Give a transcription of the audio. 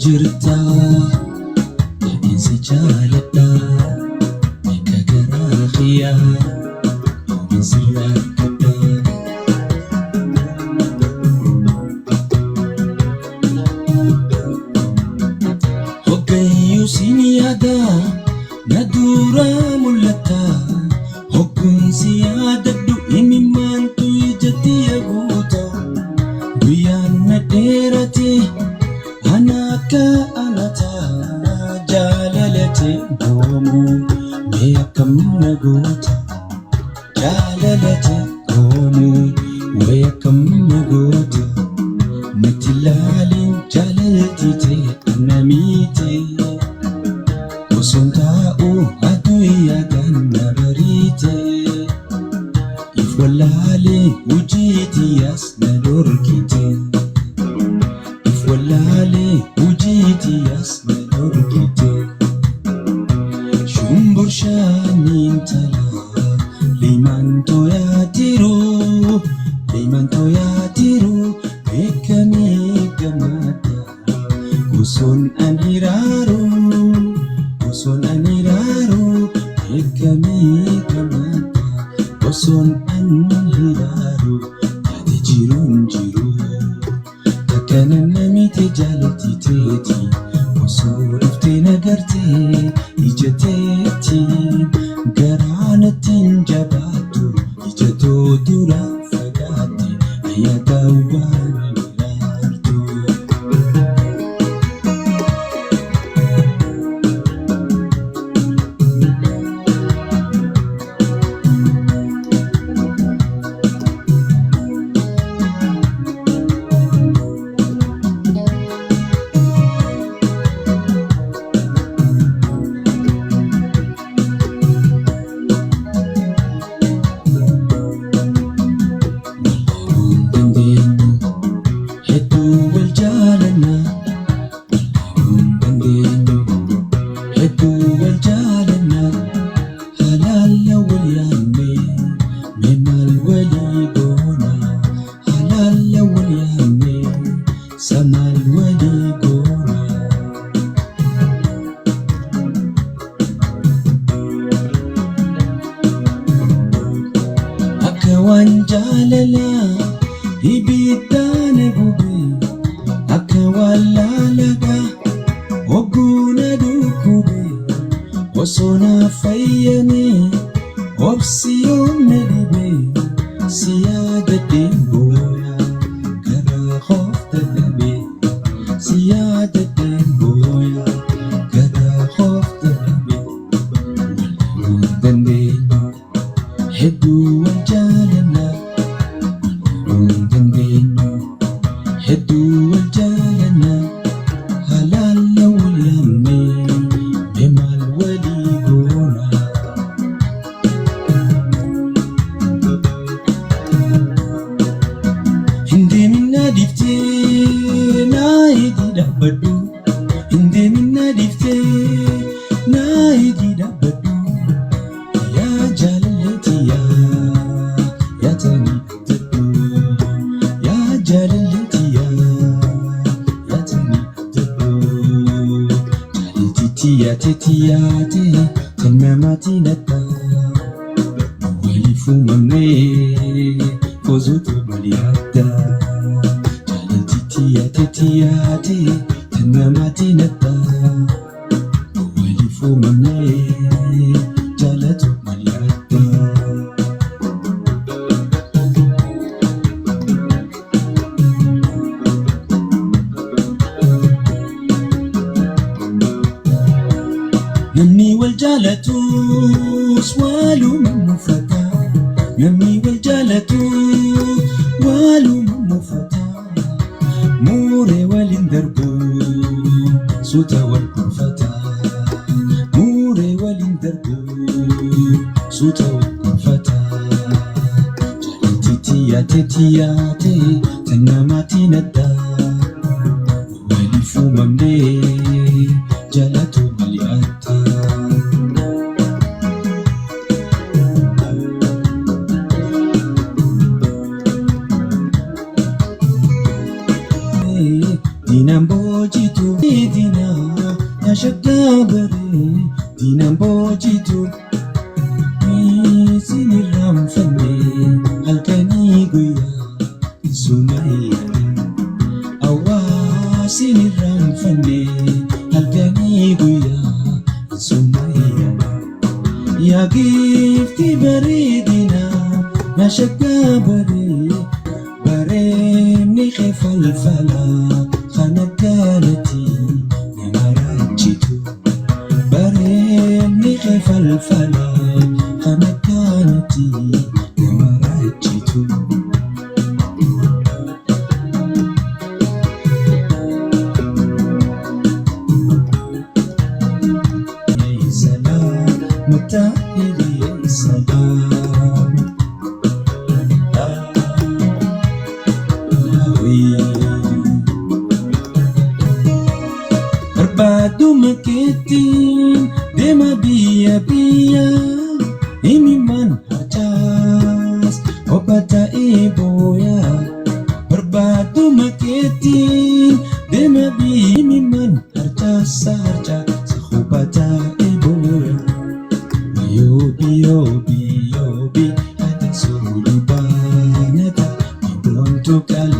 jirta si jaaladha akka garaa kiyyaa yoomiin sirraa argadha. Hoggayyuu siin yaada na dura mul'ata hogguun si yaadadhu imimmaantu ijatti yaguuta guyyaan na dheerate anaka anata jaalalate goomu mee akkam na goota jaalalate goomu mee akkam na goota natti ilaalin jaalatite annamiite osoon taa'u aduu yaadaan na bariite if wallaalee hujiitiyas na dorkite wallale ujitiyas na dorkite shumbur shanin tala liman toyatiru bekami gamada uson aniraru bekami gamada uson aniraru yadi jirun jiru kanan namite jaalatiteeti osoo dhuftee nagartee ijateetti garaanattiin jabaattu ijatoo dura fagaatte ayyaata waan ilaartu. Akawan jalala ibidane gube akawalalaga oguna dukube osona fayyame opsiyone dibe siyada demboya gara khofta dabe siyada demboya gara khofta dabe dande hedu waljalana dande hedu waljalana halala walyame bemal wali gona hindi minna difte na idi dabadu hindi minna difte na idi dabadu ya jalalatiya ya tani dabadu ya jalalatiya ya tani dabadu jalitiya tetiyate tanamati natta wali fumamne kozutu baliyatta jalitiya tetiyate tanamati natta wali fumamne jalatu baliyatta. Namni wal jaalatus waluma mufata namni wal jaalatu waluma mufata mure walin darbu suta wal kurfata mure walin darbu suta wal kurfata jalitiya tetiyate tanamati nadda wali fumamne jalatu baliyatta. Dinambojitu diinaan boojitu sinirraan fannee halkanii guyyaa sumayyaa sinirraan fannee halkanii guyyaa sumayyaa yaa giiftii bareedinaa na shaggaa bareedni kee falfalaa kan akkanatti nama raajitu bareedni kee falfalaa kan akkanatti nama raajitu. Barbaaduma keetiin deema biyya himiman harcaas obba ta'ee booyaa. Barbaaduma keetiin deema biyya himiman harcaas obba ta'ee booyaa. Yobi ati sulu banata ibontu kala